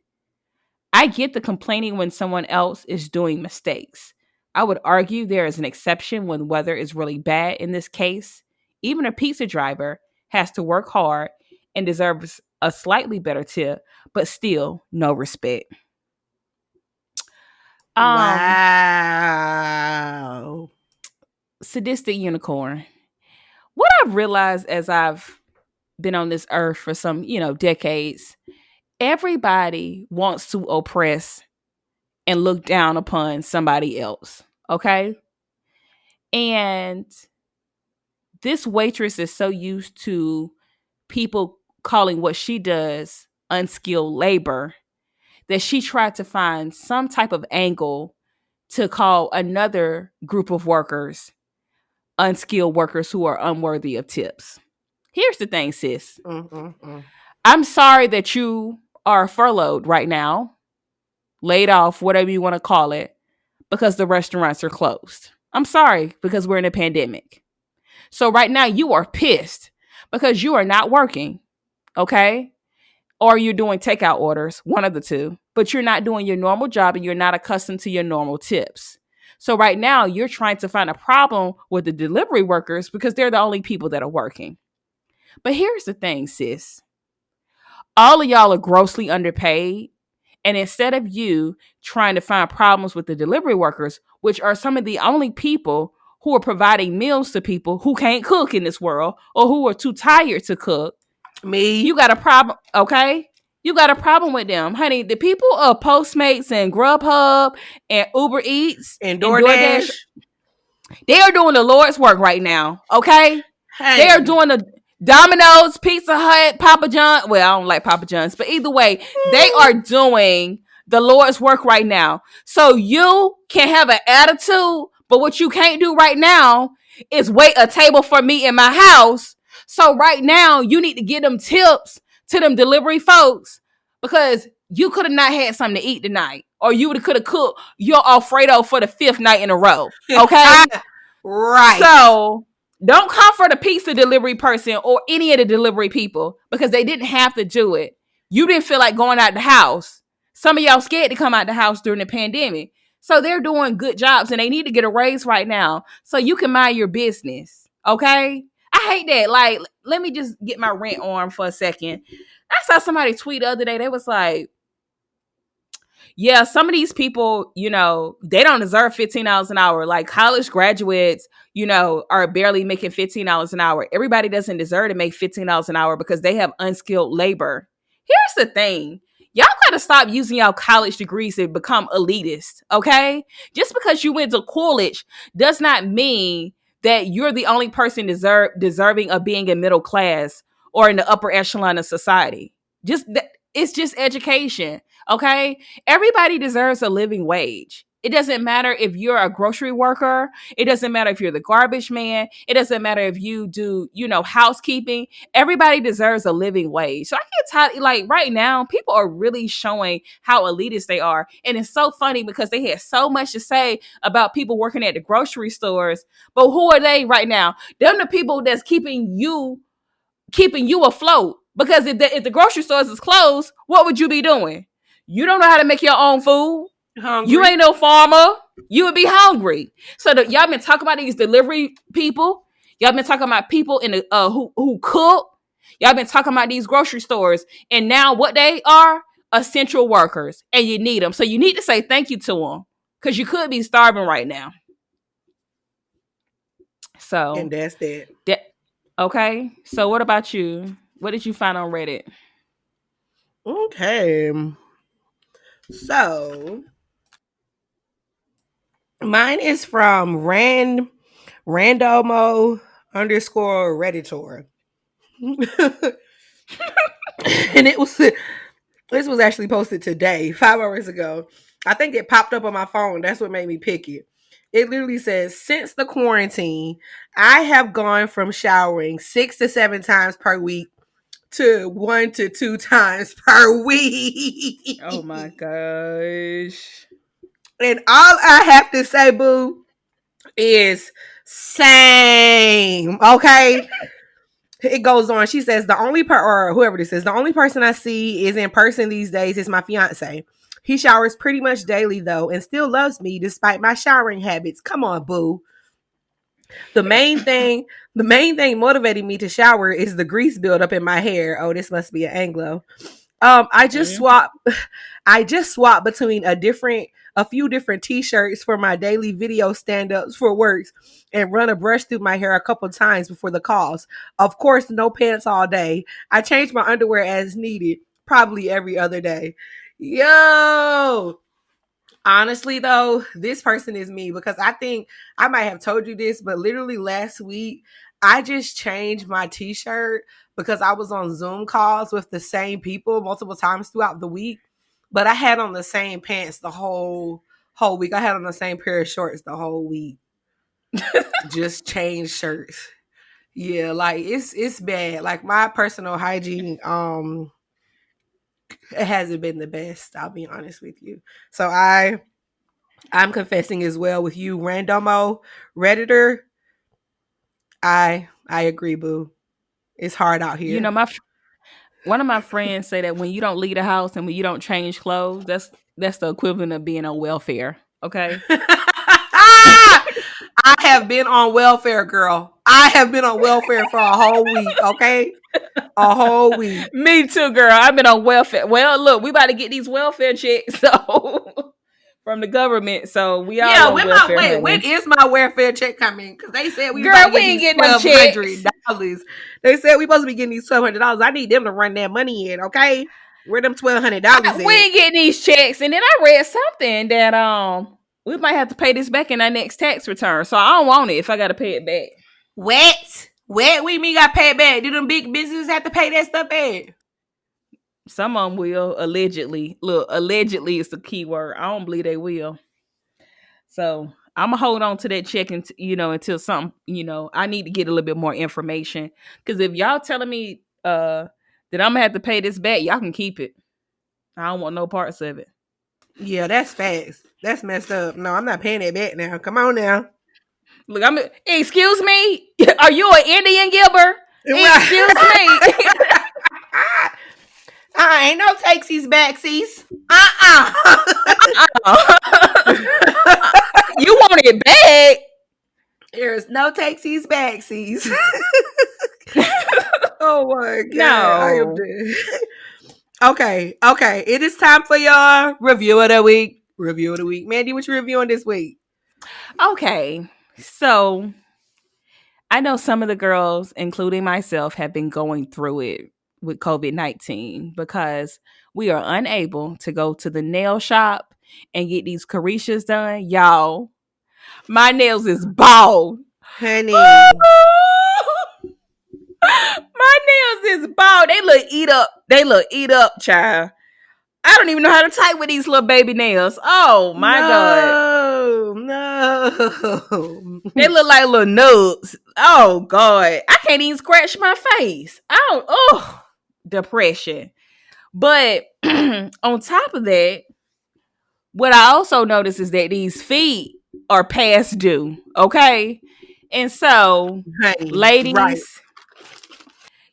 I get the complaining when someone else is doing mistakes. I would argue there is an exception when weather is really bad in this case. Even a pizza driver has to work hard and deserves a slightly better tip, but still no respect. Um, Wow. Sadistic unicorn. What I've realized as I've been on this earth for some, decades, everybody wants to oppress and look down upon somebody else. Okay. And this waitress is so used to people calling what she does unskilled labor that she tried to find some type of angle to call another group of workers unskilled workers who are unworthy of tips. Here's the thing, sis. Mm-mm-mm. I'm sorry that you are furloughed right now, laid off, whatever you want to call it, because the restaurants are closed. I'm sorry because we're in a pandemic. So right now you are pissed because you are not working, okay? Or you're doing takeout orders, one of the two, but you're not doing your normal job and you're not accustomed to your normal tips. So right now you're trying to find a problem with the delivery workers because they're the only people that are working. But here's the thing, sis. All of y'all are grossly underpaid. And instead of you trying to find problems with the delivery workers, which are some of the only people who are providing meals to people who can't cook in this world or who are too tired to cook, you Me got a problem, okay? You got a problem with them. Honey, the people of Postmates and Grubhub and Uber Eats and and DoorDash, DoorDash. they are doing the Lord's work right now, okay? They are Hey. doing the Domino's, Pizza Hut, Papa John. Well, I don't like Papa John's, but either way, they are doing the Lord's work right now. So you can have an attitude, but what you can't do right now is wait a table for me in my house. So right now, you need to get them tips to them delivery folks because you could have not had something to eat tonight, or you could have cooked your Alfredo for the fifth night in a row. Okay, Right. so don't come for the pizza delivery person or any of the delivery people because they didn't have to do it. You didn't feel like going out the house. Some of y'all scared to come out the house during the pandemic. So they're doing good jobs and they need to get a raise right now so you can mind your business. Okay? I hate that. Like, let me just get my rant on for a second. I saw somebody tweet the other day. They was like, yeah, some of these people, they don't deserve $15 an hour. Like college graduates, are barely making $15 an hour. Everybody doesn't deserve to make $15 an hour because they have unskilled labor. Here's the thing. Y'all gotta stop using y'all college degrees to become elitist, okay? Just because you went to college does not mean that you're the only person deserving of being in middle class or in the upper echelon of society. It's just education, okay? Everybody deserves a living wage. It doesn't matter if you're a grocery worker. It doesn't matter if you're the garbage man. It doesn't matter if you do, housekeeping. Everybody deserves a living wage. So I get tired. Like right now, people are really showing how elitist they are. And it's so funny because they had so much to say about people working at the grocery stores. But who are they right now? They're the people that's keeping you afloat. Because if the grocery stores is closed, what would you be doing? You don't know how to make your own food. You Hungry. ain't no farmer. You would be hungry. So y'all been talking about these delivery people. Y'all been talking about people in the who cook. Y'all been talking about these grocery stores, and now what they are essential workers, and you need them. So you need to say thank you to them because you could be starving right now. And So that's that. that okay. So what about you? What did you find on Reddit? Okay. So mine is from randomo underscore redditor. And this was actually posted today, 5 hours ago. I think it popped up on my phone. That's what made me pick it. It literally says, since the quarantine, I have gone from showering 6 to 7 times per week to 1 to 2 times per Oh my week. gosh. And all I have to say, boo, is same. Okay. It goes on. She says the only or whoever this is, the only person I see is in person these days is my fiance. He showers pretty much daily though, and still loves me despite my showering habits. Come on, boo. The main thing, the main thing motivating me to shower is the grease buildup in my hair. Oh, this must be an Anglo. I just Mm. swap I just swap between a few different t-shirts for my daily video stand-ups for works and run a brush through my hair a couple times before the calls. Of course, no pants all day. I change my underwear as needed, probably every other day. Yo, honestly though, this person is me because I think I might have told you this, but literally last week I just changed my t-shirt because I was on Zoom calls with the same people multiple times throughout the week, but I had on the same pants the whole week. I had on the same pair of shorts the whole week. Just changed shirts. Yeah, like it's bad. Like my personal hygiene it hasn't been the best, I'll be honest with you. So I'm confessing as well with you, randomo redditor. I agree, boo. It's hard out You know, here. one of my friends say that when you don't leave the house and when you don't change clothes, that's the equivalent of being on welfare. Okay. I have been on welfare, girl. I have been on welfare for a whole week. Okay, a whole week. Me too, girl. I've been on welfare. Well, look, we about to get these welfare checks so from the government. So we all Yeah, on welfare, when honey. is my welfare check coming? Because they said we about Girl, to we get ain't these getting them checks. $1,200. They said we supposed to be getting these $1,200. I need them to run that money in. Okay, where them $1,200 We at? ain't getting these checks. And then I read something that we might have to pay this back in our next tax return. So I don't want it if I gotta pay it back. Wet. We mean got paid back. Do them big businesses have to pay that stuff back? Some of them will allegedly. Look, allegedly is the key word. I don't believe they will. So I'm gonna hold on to that check and until something. I need to get a little bit more information because if y'all telling me that I'm gonna have to pay this back, y'all can keep it. I don't want no parts of it. Yeah, that's fast. That's messed up. No, I'm not paying that back now. Come on now. Look, excuse me. Are you an Indian Gilbert? Excuse me. Right. Ain't no takesies backsies. Uh-uh. You want it back? There's no takesies backsies. Oh my god, I am No. dead. Okay. It is time for your review of the week. Review of the week. Mandy, what you reviewing this week? Okay. So I know some of the girls, including myself, have been going through it with COVID-19 because we are unable to go to the nail shop and get these Caricias done. Y'all, my nails is bald. Honey. My nails is bald. They look eat up. They look eat up, child. I don't even know how to type with these little baby nails. Oh my god. No. They look like little nubs. Oh god. I can't even scratch my face. I don't depression. But on top of that, what I also noticed is that these feet are past due. Okay. And so, Honey, right. ladies,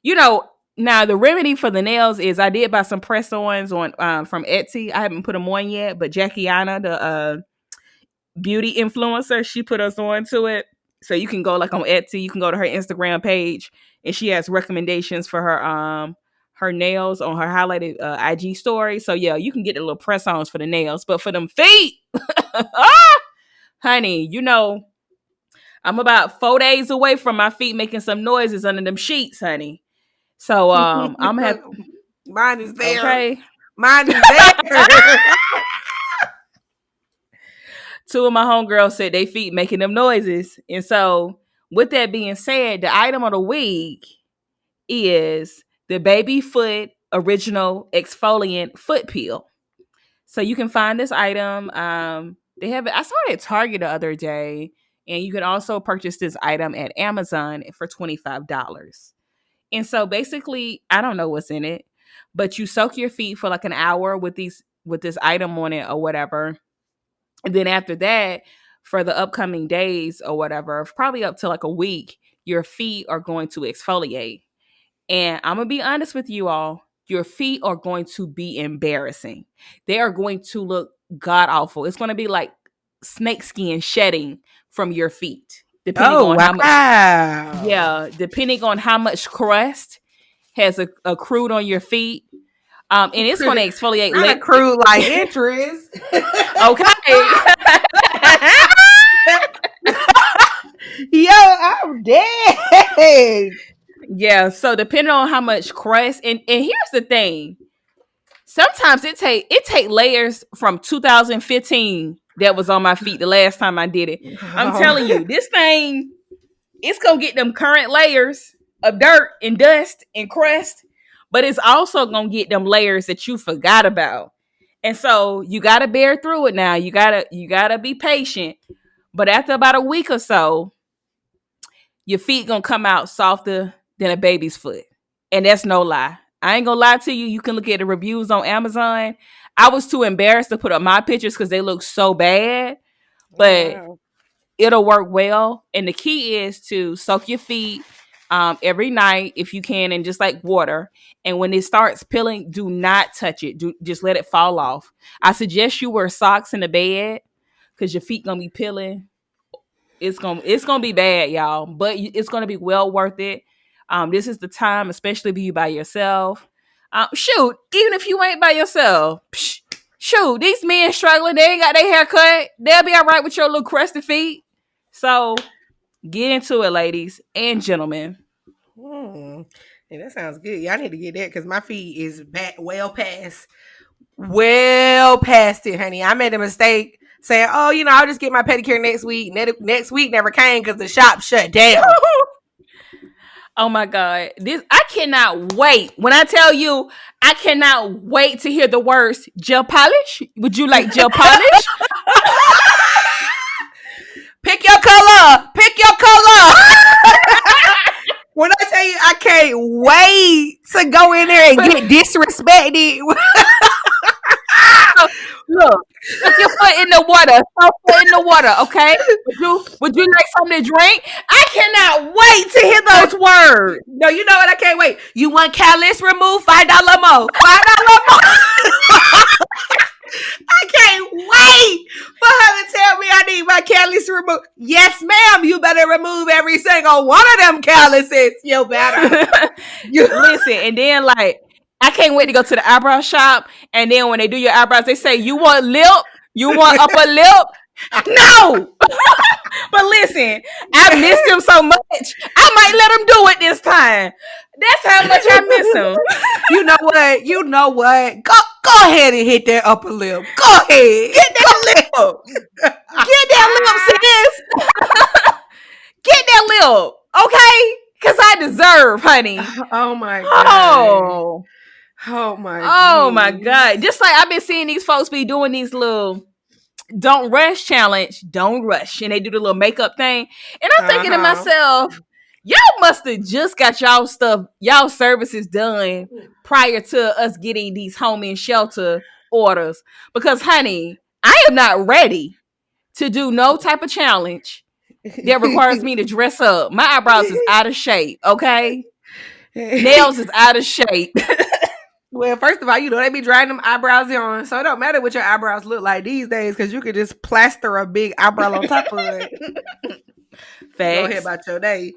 you know, now the remedy for the nails is I did buy some press-ons on from Etsy. I haven't put them on yet, but Jackie Anna, the beauty influencer, she put us on to it. So you can go like on Etsy, you can go to her Instagram page, and she has recommendations for her nails on her highlighted IG story. So yeah, you can get the little press-ons for the nails, but for them feet, honey, I'm about 4 days away from my feet making some noises under them sheets, honey. So I'm gonna have Mine is there. okay. Mine is there. Two of my homegirls said they feet making them noises. And so, with that being said, the item of the week is the baby foot original exfoliant foot peel. So you can find this item. They have it. I saw it at Target the other day, and you can also purchase this item at Amazon for $25. And so basically, I don't know what's in it, but you soak your feet for like an hour with this item on it or whatever. And then after that, for the upcoming days or whatever, probably up to like a week, your feet are going to exfoliate. And I'm going to be honest with you all. Your feet are going to be embarrassing. They are going to look god awful. It's going to be like snake skin shedding from your feet, depending Oh on how much, wow. yeah, depending on how much crust has accrued on your feet. And it's going to exfoliate. Not a crude like interest. Okay. Yo, I'm dead. Yeah. So depending on how much crust, and here's the thing. Sometimes it take layers from 2015 that was on my feet the last time I did it. I'm telling Oh. you, this thing, it's gonna get them current layers of dirt and dust and crust, but it's also gonna get them layers that you forgot about. And so you gotta bear through it now. You gotta be patient. But after about a week or so, your feet gonna come out softer than a baby's foot. And that's no lie. I ain't gonna lie to you. You can look at the reviews on Amazon. I was too embarrassed to put up my pictures because they look so bad, Oh but wow. it'll work well. And the key is to soak your feet every night if you can, and just like water. And when it starts peeling, do not touch it. Just let it fall off. I suggest you wear socks in the bed because your feet gonna be peeling. It's gonna be bad, y'all, but it's gonna be well worth it. This is the time, especially if you by yourself. Shoot, even if you ain't by yourself, shoot, these men struggling, they ain't got their hair cut. They'll be all right with your little crusty feet. So get into it, ladies and gentlemen. Hmm. Yeah, that sounds good. Y'all need to get that because my feet is back well past it, honey. I made a mistake saying, "Oh, I'll just get my pedicure next week." Next week never came because the shop shut down. Oh my God. This I cannot wait. When I tell you, I cannot wait to hear the words gel polish. Would you like gel polish? Pick your color. Pick your color. When I tell you, I can't wait to go in there and get disrespected. So, look, stick your foot in the water. Stop foot in the water, okay? Would you like something to drink? I cannot wait to hear those words. No, you know what? I can't wait. You want callus removed? $5 more. $5 more. I can't wait for her to tell me I need my callus removed. Yes, ma'am. You better remove every single one of them calluses. You better. You. Listen, and then like I can't wait to go to the eyebrow shop. And then when they do your eyebrows, they say, "You want lip? You want upper lip?" No. But listen, I miss him so much. I might let him do it this time. That's how much I miss him. You know what? You know what? Go ahead and hit that upper lip. Go ahead. Get that lip. Get that lip, sis. Get that lip. Okay? Because I deserve, honey. Oh my god. Oh. Oh my Oh my God. goodness. Just like I've been seeing these folks be doing these little don't rush challenge, don't rush. And they do the little makeup thing. And I'm thinking to Uh-huh. myself, y'all must have just got y'all services done prior to us getting these home and shelter orders. Because, honey, I am not ready to do no type of challenge that requires me to dress up. My eyebrows is out of shape, okay? Nails is out of shape. Well, first of all, they be drying them eyebrows on, so it don't matter what your eyebrows look like these days because you could just plaster a big eyebrow on top of it. Go ahead Facts. about your day.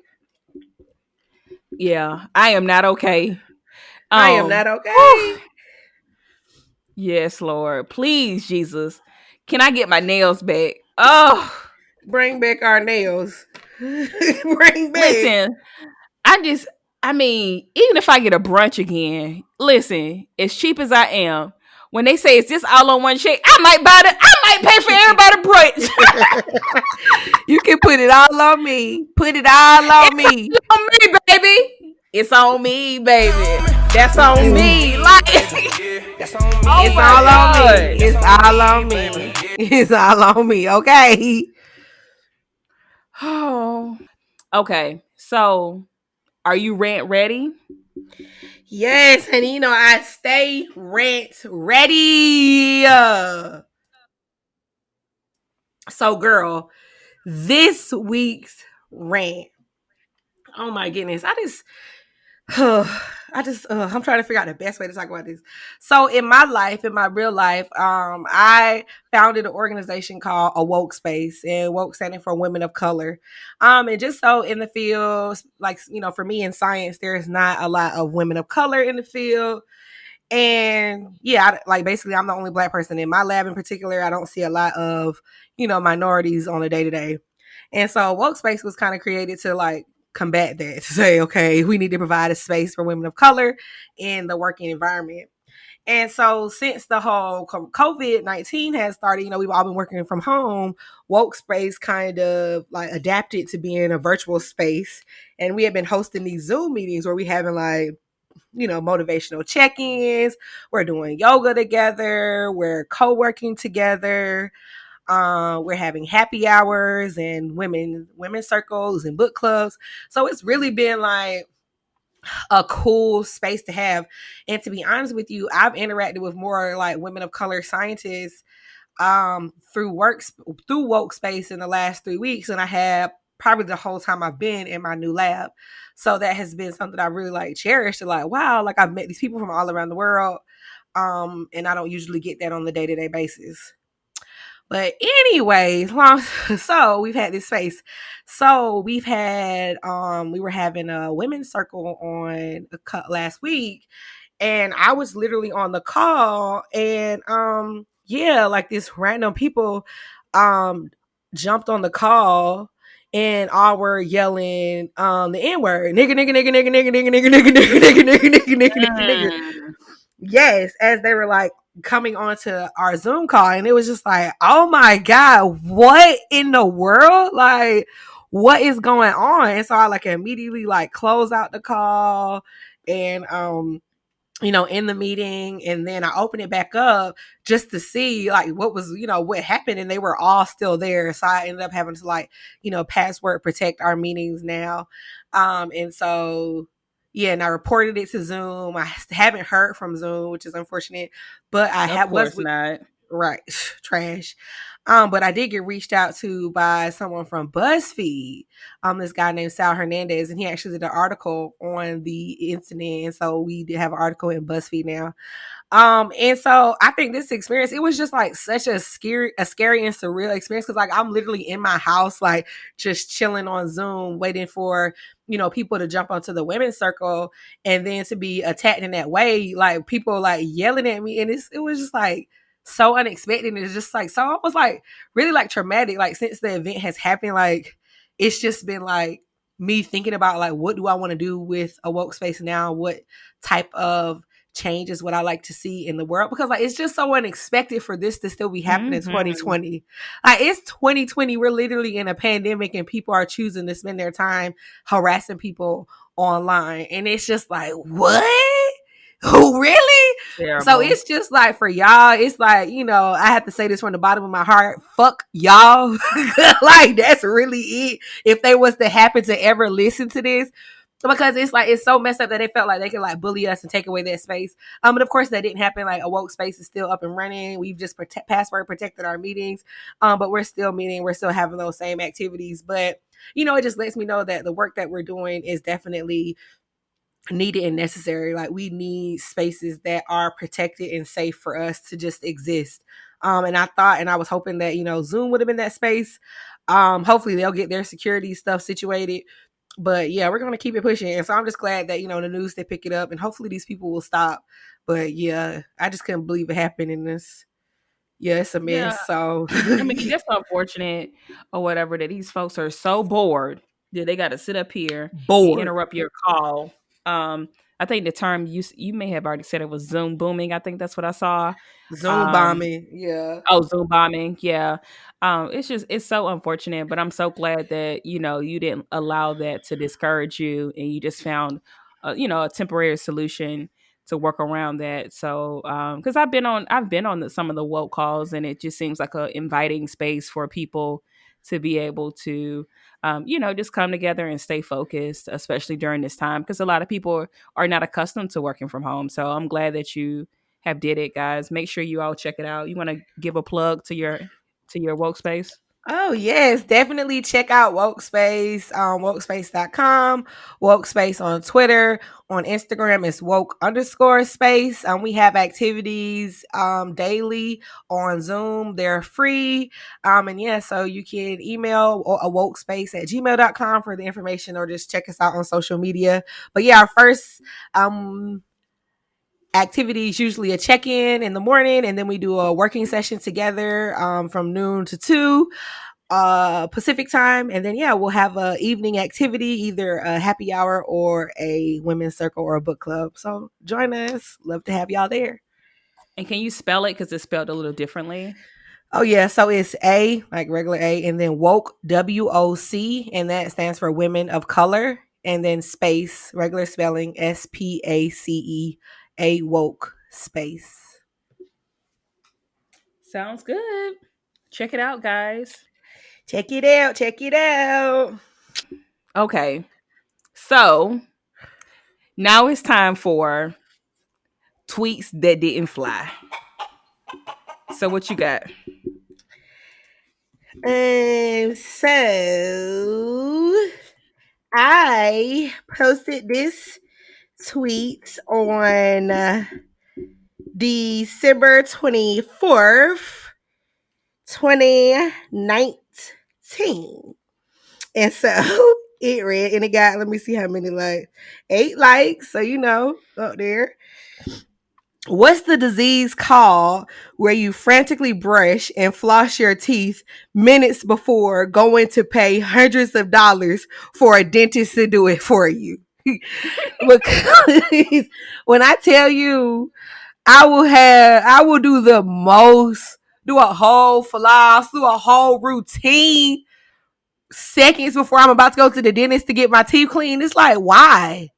Yeah, I am not okay. I am not Whew. okay. Yes, Lord. Please, Jesus. Can I get my nails back? Oh, Bring back our nails. Bring back. listen. I mean, even if I get a brunch again, listen, as cheap as I am, when they say it's just all on one check, I might pay for everybody brunch. You can put it all on me. Put it all on It's me. on me, baby. It's on me, baby. That's on me. Like, oh It's my all on me. God. It's all on me. It's all on me. Okay. Oh. Okay. So, are you rant ready? Yes, honey. I stay rent ready. So, girl, this week's rant. Oh my goodness. I'm trying to figure out the best way to talk about this. So in my life, in my real life, I founded an organization called a woke space, and woke standing for women of color. And just so in the field, like, for me in science, there's not a lot of women of color in the field. And yeah, like basically I'm the only black person in my lab in particular. I don't see a lot of, minorities on a day to day. And so woke space was kind of created to like combat that, to say, okay, we need to provide a space for women of color in the working environment. And so since the whole COVID-19 has started, we've all been working from home. Woke space kind of like adapted to being a virtual space. And we have been hosting these Zoom meetings where we having like, motivational check-ins. We're doing yoga together. We're co-working together. We're having happy hours and women circles and book clubs. So it's really been like a cool space to have. And to be honest with you, I've interacted with more like women of color scientists through woke space in the last 3 weeks, and I have probably the whole time I've been in my new lab. So that has been something I really like cherished. Like, wow, like I've met these people from all around the world. And I don't usually get that on the day-to-day basis. But anyways, so we've had this space. So we were having a women's circle on last week, and I was literally on the call, and yeah, like this random people um jumped on the call, and all were yelling the N-word. Nigga, nigga, nigga, nigga, nigga, nigga, nigga, nigga, nigga, nigga, nigga, nigga, nigga, nigga, nigga. Mm. Yes, as they were like coming onto our Zoom call, and it was just like, oh my God, what in the world? Like, what is going on? And so I like immediately like close out the call, and in the meeting, and then I opened it back up just to see like what was, what happened, and they were all still there. So I ended up having to like, password protect our meetings now. And so yeah, and I reported it to Zoom. I haven't heard from Zoom, which is unfortunate, but I Of had was course not. right. Trash. But I did get reached out to by someone from BuzzFeed, this guy named Sal Hernandez, and he actually did an article on the incident. And so we did have an article in BuzzFeed now. And so I think this experience, it was just like such a scary and surreal experience, because like I'm literally in my house, like just chilling on Zoom, waiting for people to jump onto the women's circle, and then to be attacked in that way, like people like yelling at me, and it was just like so unexpected. It's just like so almost like really like traumatic. Like since the event has happened, like it's just been like me thinking about like what do I want to do with a woke space now? What type of change is what I like to see in the world, because like it's just so unexpected for this to still be happening in Mm-hmm. 2020. Like it's 2020, we're literally in a pandemic, and people are choosing to spend their time harassing people online, and it's just like, what? Who really? So Terrible. it's just like for y'all, it's like, I have to say this from the bottom of my heart. Fuck y'all. Like that's really it. If they was to happen to ever listen to this, because it's like it's so messed up that they felt like they could like bully us and take away that space. But of course that didn't happen. Like a woke space is still up and running. We've just password protected our meetings, but we're still meeting. We're still having those same activities. But it just lets me know that the work that we're doing is definitely needed and necessary. Like we need spaces that are protected and safe for us to just exist. And I thought, and I was hoping that Zoom would have been that space. Hopefully they'll get their security stuff situated. But yeah, we're gonna keep it pushing. And so I'm just glad that the news they pick it up, and hopefully these people will stop. But yeah, I just couldn't believe it happened in this. Yeah, it's a Yeah, mess. So I mean, that's unfortunate or whatever that these folks are so bored that they got to sit up here and bored. interrupt your call. Um, I think the term you may have already said it was Zoom booming. I think that's what I saw. Zoom Um, bombing. Yeah. Oh, Zoom bombing, yeah. It's so unfortunate, but I'm so glad that you didn't allow that to discourage you, and you just found, a temporary solution to work around that. So, because I've been on some of the woke calls, and it just seems like a inviting space for people to be able to, just come together and stay focused, especially during this time, because a lot of people are not accustomed to working from home. So I'm glad that you have did it, guys. Make sure you all check it out. You want to give a plug to your workspace? Oh, yes, definitely check out Wokespace, wokespace.com, Wokespace on Twitter, on Instagram it's woke underscore space. We have activities daily on Zoom. They're free. And yeah, so you can email a wokespace at gmail.com for the information or just check us out on social media. But yeah, our first activities usually a check-in in the morning, and then we do a working session together from noon to 2 Pacific time, and then yeah, we'll have a evening activity, either a happy hour or a women's circle or a book club. So join us. Love to have y'all there. And can you spell it because it's spelled a little differently? Oh yeah, so it's A like regular A, and then woke WOC, and that stands for women of color, and then space regular spelling SPACE, a woke space. Sounds good. Check it out, guys. Check it out. Check it out. Okay. So now it's time for tweets that didn't fly. So what you got? So I posted this tweet on December 24th, 2019. And so it read, and it got, let me see how many likes. 8 likes. So, up there. What's the disease called where you frantically brush and floss your teeth minutes before going to pay hundreds of dollars for a dentist to do it for you? Because when I tell you, I will do the most, do a whole floss, do a whole routine seconds before I'm about to go to the dentist to get my teeth cleaned. It's like, why?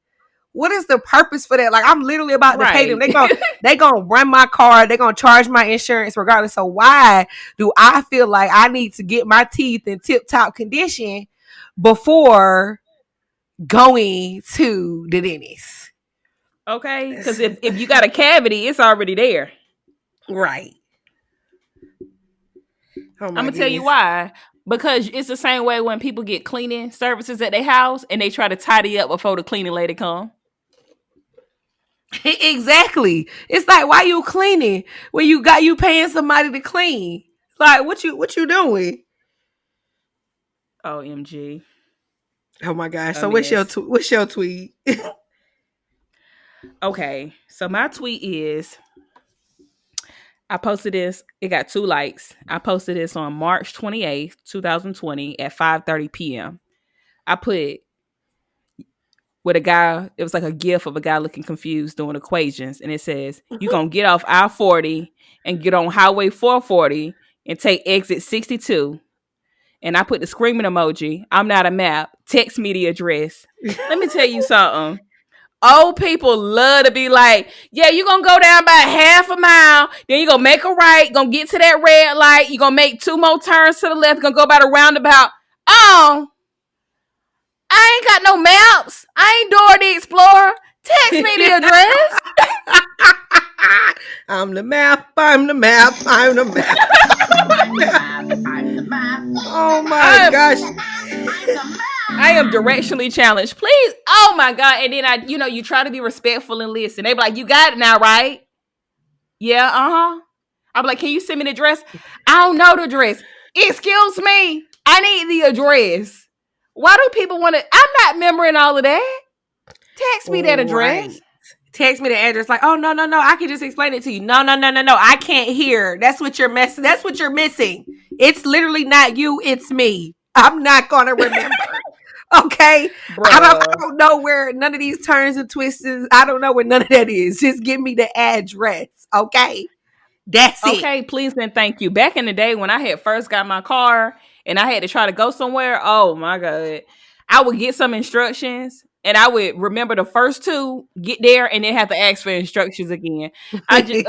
What is the purpose for that? Like, I'm literally about to pay them. Right. They gonna run my card. They gonna charge my insurance regardless. So why do I feel like I need to get my teeth in tip top condition before going to the dentist? Okay. Because if you got a cavity, it's already there. Right. Oh I'm my gonna tell you goodness. why. Because it's the same way when people get cleaning services at their house and they try to tidy up before the cleaning lady come. Exactly. It's like, why you cleaning when you paying somebody to clean? Like, what you doing? OMG. Oh my gosh. A So mess. what's your tweet? Okay. So my tweet is I posted this. It got 2 likes. I posted this on March 28th, 2020 at 5:30 p.m. I put with a guy, it was like a gif of a guy looking confused doing equations. And it says, you going to get off I-40 and get on Highway 440 and take exit 62. And I put the screaming emoji. I'm not a map. Text me the address. Let me tell you something. Old people love to be like, yeah, you're going to go down about half a mile. Then you're going to make a right. Going to get to that red light. You're going to make 2 more turns to the left. Going to go by the roundabout. Oh, I ain't got no maps. I ain't Dora the Explorer. Text me the address. I'm the map. I'm the map. I'm the map. I'm the map. I'm the map. Oh my I'm gosh. I'm the map. I am directionally challenged. Please. Oh my God. And then you try to be respectful and listen. They be like, you got it now, right? Yeah, uh-huh. I'm like, can you send me the address? I don't know the address. Excuse me. I need the address. Why do people want to? I'm not remembering all of that. Text me that Right. address. Text me the address. Like, oh no, no, no. I can just explain it to you. No, no, no, no, no. I can't hear. That's what you're messing. That's what you're missing. It's literally not you. It's me. I'm not gonna remember. Okay. I Bruh. don't know where none of these turns and twists is. I don't know where none of that is. Just give me the address. Okay. That's it. Okay, please and thank you. Back in the day when I had first got my car and I had to try to go somewhere, oh my God. I would get some instructions and I would remember the first two, get there, and then have to ask for instructions again. I just,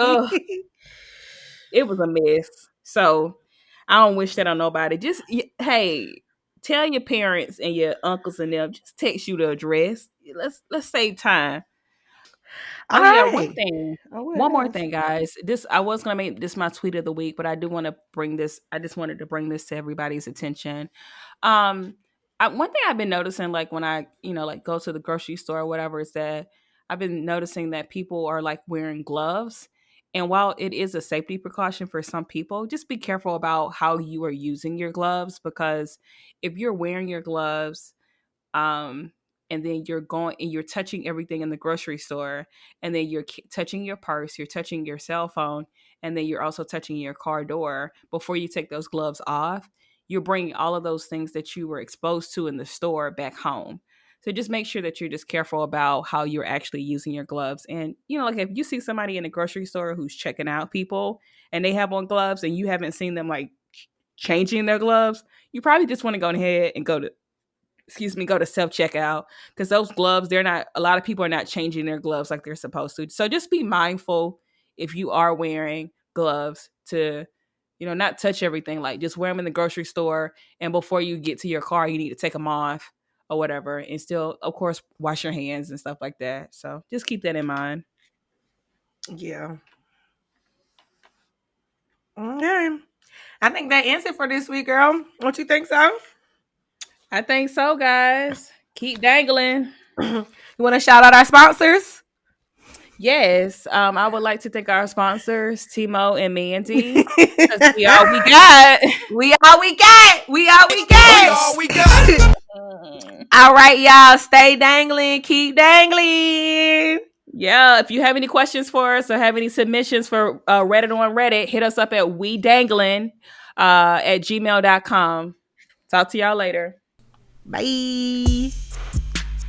it was a mess. So I don't wish that on nobody. Just, hey, tell your parents and your uncles and them, just text you the address. Let's save time. Oh All yeah, one right. thing. Oh, what One more else? thing, guys. This I was gonna make this my tweet of the week, but I do want to bring this. I just wanted to bring this to everybody's attention. Um, one thing I've been noticing, like when I, like go to the grocery store or whatever, is that I've been noticing that people are like wearing gloves. And while it is a safety precaution for some people, just be careful about how you are using your gloves, because if you're wearing your gloves um and then you're going and you're touching everything in the grocery store, and then you're touching your purse, you're touching your cell phone, and then you're also touching your car door before you take those gloves off, you're bringing all of those things that you were exposed to in the store back home. So just make sure that you're just careful about how you're actually using your gloves. And like if you see somebody in a grocery store who's checking out people and they have on gloves and you haven't seen them like changing their gloves, you probably just want to go ahead and go to self checkout, because those gloves, they're not, a lot of people are not changing their gloves like they're supposed to. So just be mindful if you are wearing gloves to, not touch everything. Like just wear them in the grocery store, and before you get to your car, you need to take them off or whatever, and still, of course, wash your hands and stuff like that. So just keep that in mind. Yeah. Okay. I think that ends it for this week, girl. Don't you think so? I think so, guys. Keep dangling. You want to shout out our sponsors? Yes, I would like to thank our sponsors, Timo and Mandy, because we all we got. We all we got. We all we We got. all we got. All right, y'all. Stay dangling. Keep dangling. Yeah, if you have any questions for us or have any submissions for Reddit on Reddit, hit us up at at gmail.com. Talk to y'all later. Bye.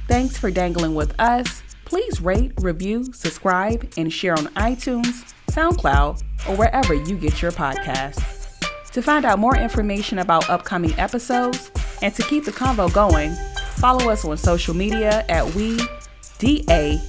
Thanks for dangling with us. Please rate, review, subscribe, and share on iTunes, SoundCloud, or wherever you get your podcasts. To find out more information about upcoming episodes and to keep the convo going, follow us on social media at DANGLIN.